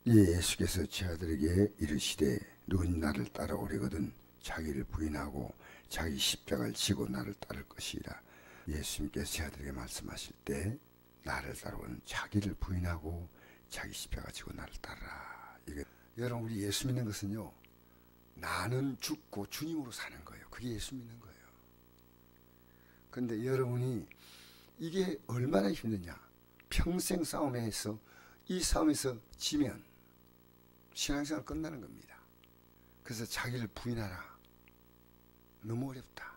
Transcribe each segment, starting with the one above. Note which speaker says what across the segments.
Speaker 1: 예수께서 제자들에게 이르시되 누구니 나를 따라오려거든 자기를 부인하고 자기 십자가를 지고 나를 따를 것이라. 예수님께서 제자들에게 말씀하실 때 나를 따라오는 자기를 부인하고 자기 십자가 지고 나를 따르라. 이게 여러분, 우리 예수 믿는 것은요, 나는 죽고 주님으로 사는 거예요. 그게 예수 믿는 거예요. 근데 여러분이 이게 얼마나 힘드냐. 평생 싸움에서 이 싸움에서 지면 신앙생활 끝나는 겁니다. 그래서 자기를 부인하라. 너무 어렵다.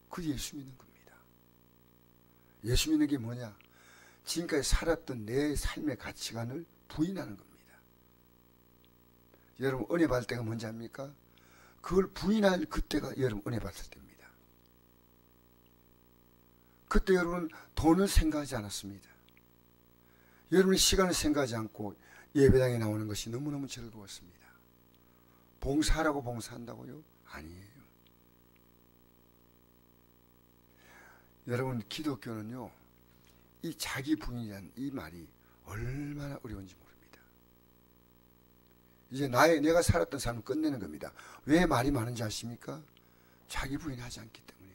Speaker 1: 그게 예수 믿는 겁니다. 예수 믿는 게 뭐냐? 지금까지 살았던 내 삶의 가치관을 부인하는 겁니다. 여러분, 은혜 받을 때가 뭔지 압니까? 그걸 부인할 그때가 여러분 은혜 받을 때입니다. 그때 여러분은 돈을 생각하지 않았습니다. 여러분의 시간을 생각하지 않고 예배당에 나오는 것이 너무너무 즐거웠습니다. 봉사하라고 봉사한다고요? 아니에요. 여러분, 기독교는요, 이 자기 부인이라는 이 말이 얼마나 어려운지 모릅니다. 이제 내가 살았던 삶을 끝내는 겁니다. 왜 말이 많은지 아십니까? 자기 부인하지 않기 때문에.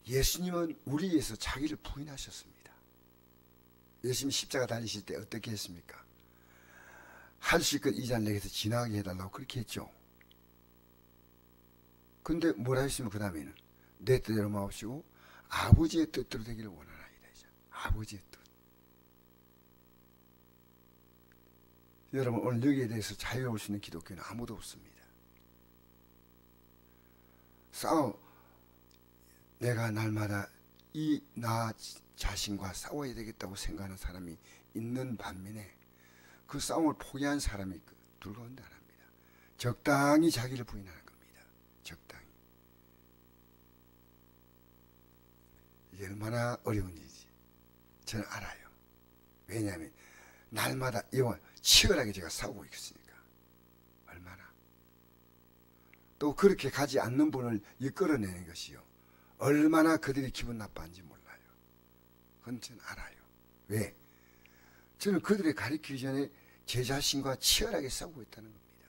Speaker 1: 예수님은 우리 위해서 자기를 부인하셨습니다. 예수님 십자가 달리실 때 어떻게 했습니까? 할 수 있건 이 잔 내게서 지나가게 해달라고 그렇게 했죠. 근데 뭐라 했으면 그 다음에는 내 뜻대로 마옵시고 아버지의 뜻대로 되기를 원하나이다. 아버지의 뜻. 여러분, 오늘 여기에 대해서 자유로울 수 있는 기독교는 아무도 없습니다. 내가 날마다 나 자신과 싸워야 되겠다고 생각하는 사람이 있는 반면에 그 싸움을 포기한 사람이 불가운데 하나입니다. 적당히 자기를 부인하는 겁니다. 적당히. 이게 얼마나 어려운 일인지 저는 알아요. 왜냐하면 날마다 이와 치열하게 제가 싸우고 있으니까. 얼마나. 또 그렇게 가지 않는 분을 이끌어내는 것이요, 얼마나 그들이 기분 나빠하는지 몰라요. 그건 저는 알아요. 왜? 저는 그들이 가르치기 전에 제 자신과 치열하게 싸우고 있다는 겁니다.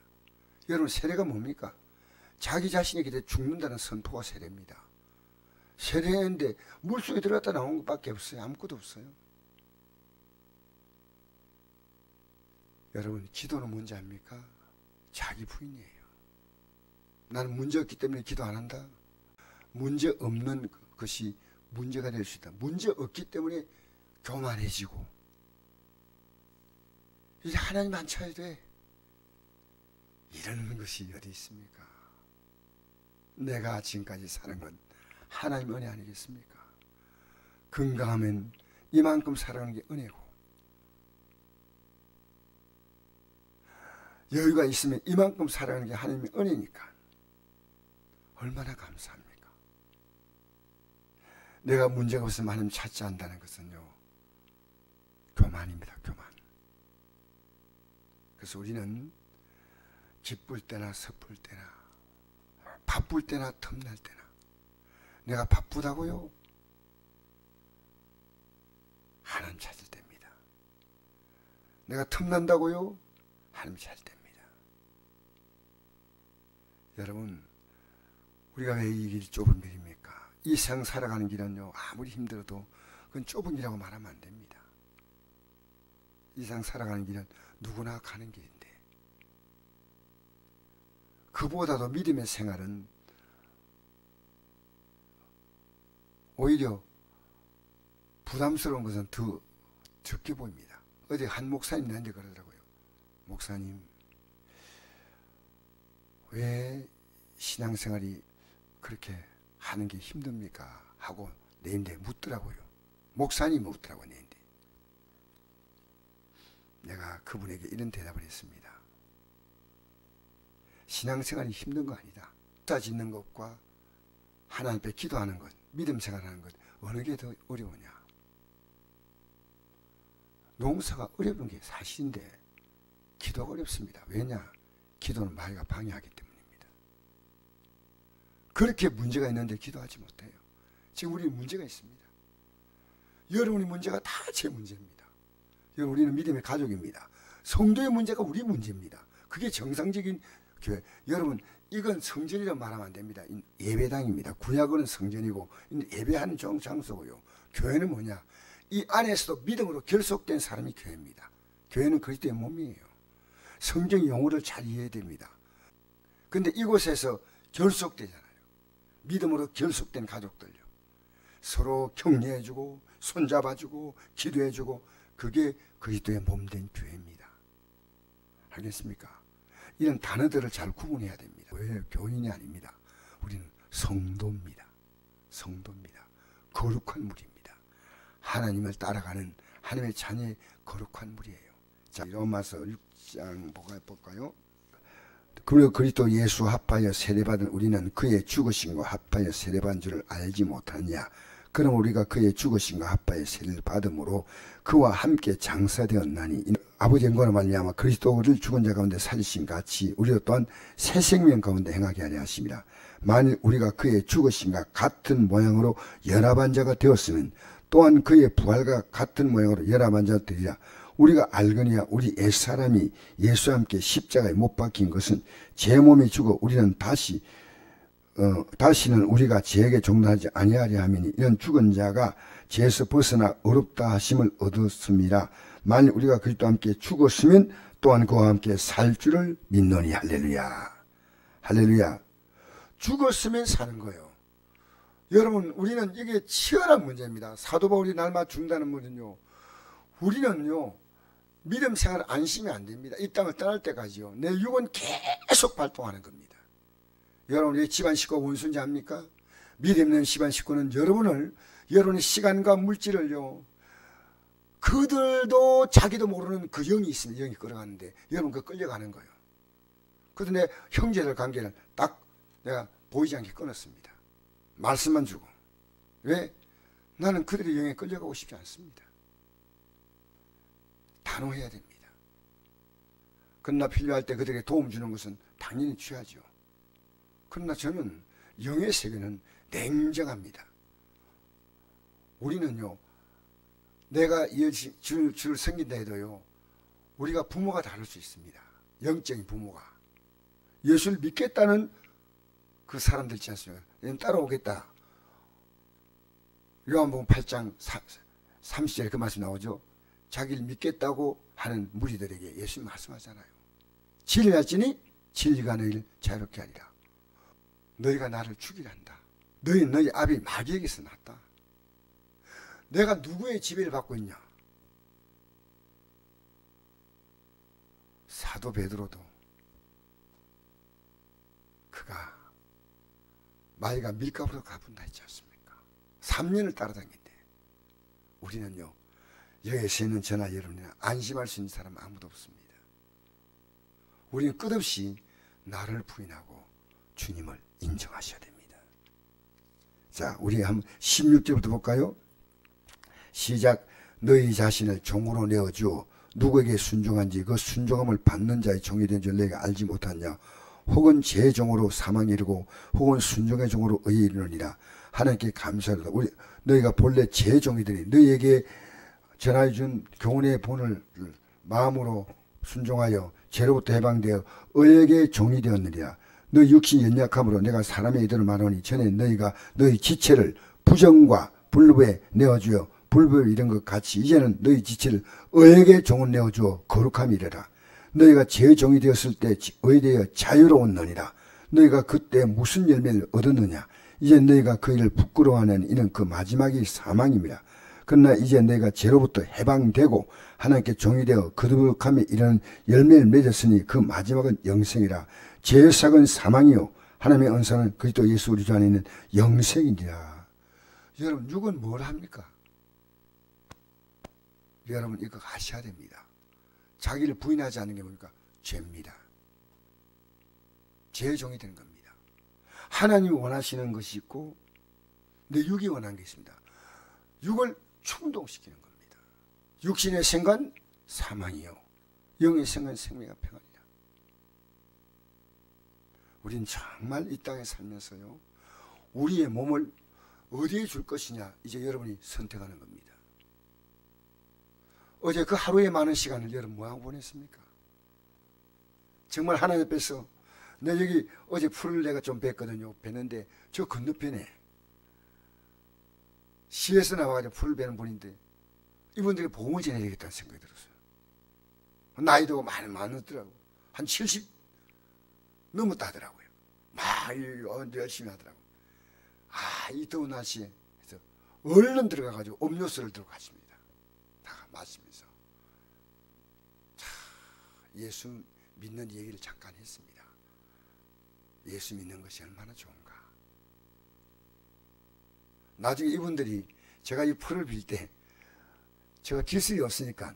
Speaker 1: 여러분, 세례가 뭡니까? 자기 자신이 기대 죽는다는 선포가 세례입니다. 세례인데 물속에 들어갔다 나온 것밖에 없어요. 아무것도 없어요. 여러분, 기도는 뭔지 압니까? 자기 부인이에요. 나는 문제 없기 때문에 기도 안 한다. 문제 없는 것이 문제가 될 수 있다. 문제 없기 때문에 교만해지고, 이제 하나님 안 쳐야 돼, 이러는 것이 어디 있습니까? 내가 지금까지 사는 건 하나님 은혜 아니겠습니까? 건강하면 이만큼 살아가는 게 은혜고, 여유가 있으면 이만큼 살아가는 게 하나님의 은혜니까 얼마나 감사합니까? 내가 문제가 없으면 하나님 찾지 않는다는 것은요, 교만입니다. 교만. 그래서 우리는 기쁠 때나 슬플 때나 바쁠 때나 틈날 때나, 내가 바쁘다고요? 하나님 찾을 때입니다. 내가 틈난다고요? 하나님 찾을 때입니다. 여러분, 우리가 왜 이 길이 좁은 길입니까? 이 세상 살아가는 길은요, 아무리 힘들어도 그건 좁은 길이라고 말하면 안 됩니다. 이 세상 살아가는 길은 누구나 가는 길인데, 그보다도 믿음의 생활은 오히려 부담스러운 것은 더 적게 보입니다. 어제 한 목사님 나한테 그러더라고요. 목사님, 왜 신앙생활이 그렇게 하는 게 힘듭니까? 하고 내인데 묻더라고요. 목사님이 묻더라고요. 내인데. 내가 그분에게 이런 대답을 했습니다. 신앙생활이 힘든 거 아니다. 자 짓는 것과 하나님 앞에 기도하는 것, 믿음 생활하는 것, 어느 게 더 어려우냐? 농사가 어려운 게 사실인데 기도가 어렵습니다. 왜냐? 기도는 마귀가 방해하기 때문입니다. 그렇게 문제가 있는데 기도하지 못해요. 지금 우리 문제가 있습니다. 여러분의 문제가 다 제 문제입니다. 우리는 믿음의 가족입니다. 성도의 문제가 우리 문제입니다. 그게 정상적인 교회. 여러분, 이건 성전이라고 말하면 안 됩니다. 예배당입니다. 구약은 성전이고 예배하는 장소고요. 교회는 뭐냐? 이 안에서도 믿음으로 결속된 사람이 교회입니다. 교회는 그리스도의 몸이에요. 성경 용어를 잘 이해해야 됩니다. 근데 이곳에서 결속되잖아요. 믿음으로 결속된 가족들요. 서로 격려해주고 손잡아주고 기도해주고, 그게 그리스도의 몸된 교회입니다. 알겠습니까? 이런 단어들을 잘 구분해야 됩니다. 왜? 교인이 아닙니다. 우리는 성도입니다. 성도입니다. 거룩한 무리입니다. 하나님을 따라가는 하나님의 자녀의 거룩한 무리예요. 자, 로마서 6장 볼까요? 그리고 그리스도 예수 합하여 세례받은 우리는 그의 죽으심과 합하여 세례받은 줄을 알지 못하느냐? 그럼 우리가 그의 죽으심과 합하여 세례를 받음으로 그와 함께 장사되었나니, 아버지 영광으로 말미암아 그리스도를 죽은 자 가운데 살리신 같이 우리도 또한 새 생명 가운데 행하게 하려 하심이라. 만일 우리가 그의 죽으심과 같은 모양으로 연합한 자가 되었으면 또한 그의 부활과 같은 모양으로 연합한 자가 되리라. 우리가 알거니와 우리 옛사람이 예수와 함께 십자가에 못 박힌 것은 제 몸이 죽어 우리는 다시는 우리가 죄에게 종노하지 아니하려 함이니, 이런 죽은 자가 죄에서 벗어나 어렵다 하심을 얻었습니다. 만일 우리가 그리스도와 함께 죽었으면 또한 그와 함께 살 줄을 믿노니. 할렐루야. 할렐루야. 죽었으면 사는 거예요. 여러분, 우리는 이게 치열한 문제입니다. 사도 바울이 날마다 죽는다는 문은요, 우리는요 믿음 생활 안심이 안 됩니다. 이 땅을 떠날 때까지요. 내 육은 계속 발동하는 겁니다. 여러분, 왜 집안 식구가 원수인지 압니까? 믿음 있는 집안 식구는 여러분의 시간과 물질을요, 그들도 자기도 모르는 그 영이 있습니다. 영이 끌어가는데 여러분 그 끌려가는 거예요. 그래서 내 형제들 관계를 딱 내가 보이지 않게 끊었습니다. 말씀만 주고. 왜? 나는 그들의 영에 끌려가고 싶지 않습니다. 단호해야 됩니다. 그러나 필요할 때 그들에게 도움 주는 것은 당연히 취하죠. 그러나 저는 영의 세계는 냉정합니다. 우리는요, 내가 줄 섬긴다 해도요, 우리가 부모가 다를 수 있습니다. 영적인 부모가. 예수를 믿겠다는 그 사람들 있지 않습니까? 따라오겠다. 요한복음 8장 30절에 그 말씀 나오죠. 자기를 믿겠다고 하는 무리들에게 예수님 말씀하잖아요. 진리할지니 진리가 너희를 자유롭게 하리라. 너희가 나를 죽이란다. 너희 아비 마귀에게서 났다. 내가 누구의 지배를 받고 있냐? 사도 베드로도 그가 마귀가 밀가부로 가본다 했지 않습니까? 3년을 따라다녔대. 우리는요, 여기서 있는 저나 여러분이나 안심할 수 있는 사람은 아무도 없습니다. 우리는 끝없이 나를 부인하고 주님을 인정하셔야 됩니다. 자, 우리 한번 16절부터 볼까요? 시작. 너희 자신을 종으로 내어주어 누구에게 순종한지 그 순종함을 받는 자의 종이 된 줄 너희가 알지 못하냐? 혹은 제 종으로 사망에 이르고 혹은 순종의 종으로 의에 이르느니라. 하나님께 감사하다. 너희가 본래 제 종이더니 너희에게 전하여 준 교훈의 본을 마음으로 순종하여 죄로부터 해방되어 의에게 종이 되었느니라. 너희 육신이 연약함으로 내가 사람의 이들을 말하니 전에 너희가 너희 지체를 부정과 불법에 내어주어 불법에 이런 것 같이 이제는 너희 지체를 의에게 종을 내어주어 거룩함이 이르라. 너희가 제 종이 되었을 때 의에 대하여 자유로웠느니라. 너희가 그때 무슨 열매를 얻었느냐? 이제 너희가 그 일을 부끄러워하는 이는 그 마지막이 사망입니다. 그러나 이제 너희가 죄로부터 해방되고 하나님께 종이 되어 거룩함에 이르는 열매를 맺었으니 그 마지막은 영생이라. 죄의 삭은 사망이요 하나님의 은사는 그리스도 예수 우리 주 안에 있는 영생이니라. 여러분, 육은 뭘 합니까? 여러분, 이거 아셔야 됩니다. 자기를 부인하지 않는 게 뭡니까? 죄입니다. 죄의 종이 되는 겁니다. 하나님이 원하시는 것이 있고 내 육이 원하는 게 있습니다. 육을 충동시키는 겁니다. 육신의 생관 사망이요 영의 생관 생명과 평안이라. 우린 정말 이 땅에 살면서요, 우리의 몸을 어디에 줄 것이냐, 이제 여러분이 선택하는 겁니다. 어제 그 하루에 많은 시간을 여러분 뭐하고 보냈습니까? 정말 하나님 앞에서 내 여기 어제 풀을 내가 좀 뵀거든요. 뵀는데 저 건너편에 시에서 나와가지고 풀을 베는 분인데 이분들이 복음을 전해야겠다는 생각이 들었어요. 나이도 많았더라고. 한 70 넘었다 하더라고요. 막 열심히 하더라고. 이 더운 날씨에 그래서 얼른 들어가가지고 음료수를 들고 가십니다. 다 마시면서 예수 믿는 얘기를 잠깐 했습니다. 예수 믿는 것이 얼마나 좋은가. 나중에 이분들이 제가 이 풀을 빌 때 제가 기술이 없으니까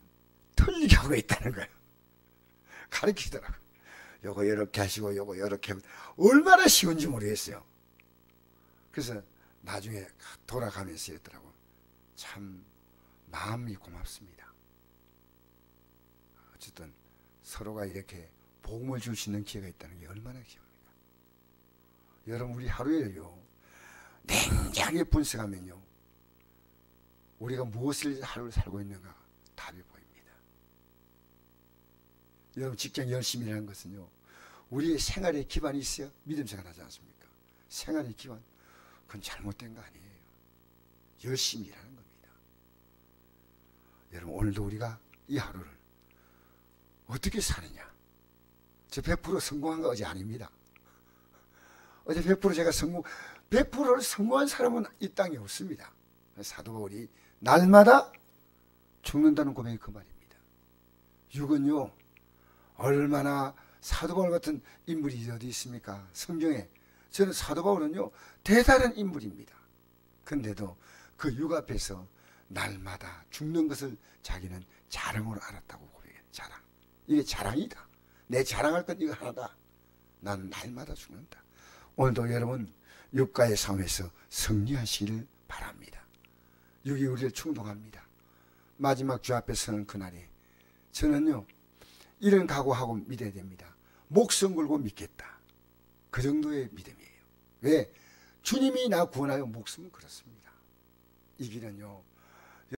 Speaker 1: 틀리게 하고 있다는 거예요. 가르치더라고요. 요거 이렇게 하시고 요거 이렇게 하고 얼마나 쉬운지 모르겠어요. 그래서 나중에 돌아가면서 이랬더라고. 참 마음이 고맙습니다. 어쨌든 서로가 이렇게 복음을 줄 수 있는 기회가 있다는 게 얼마나 기쁩니까? 여러분 우리 하루에요 냉정하게 분석하면요 우리가 무엇을 하루를 살고 있는가 답이 보입니다. 여러분 직장 열심히 일하는 것은요 우리의 생활에 기반이 있어야 믿음 생활하지 않습니까? 생활의 기반 그건 잘못된 거 아니에요. 열심히 일하는 겁니다. 여러분 오늘도 우리가 이 하루를 어떻게 사느냐. 저 100% 성공한 거 어제 아닙니다. 어제 100% 제가 100%를 성공한 사람은 이 땅에 없습니다. 사도 바울이 날마다 죽는다는 고백이 그 말입니다. 육은요 얼마나 사도 바울 같은 인물이 어디 있습니까? 성경에. 저는 사도 바울은요 대단한 인물입니다. 근데도 그 육 앞에서 날마다 죽는 것을 자기는 자랑으로 알았다고 고백해요. 자랑. 이게 자랑이다. 내 자랑할 건 이거 하나다. 난 날마다 죽는다. 오늘도 여러분 육가의 삶에서 승리하시기를 바랍니다. 육이 우리를 충동합니다. 마지막 주 앞에 서는 그날에 저는요 이런 각오하고 믿어야 됩니다. 목숨 걸고 믿겠다. 그 정도의 믿음이에요. 왜? 주님이 나 구원하여 목숨을 걸었습니다. 이 길은요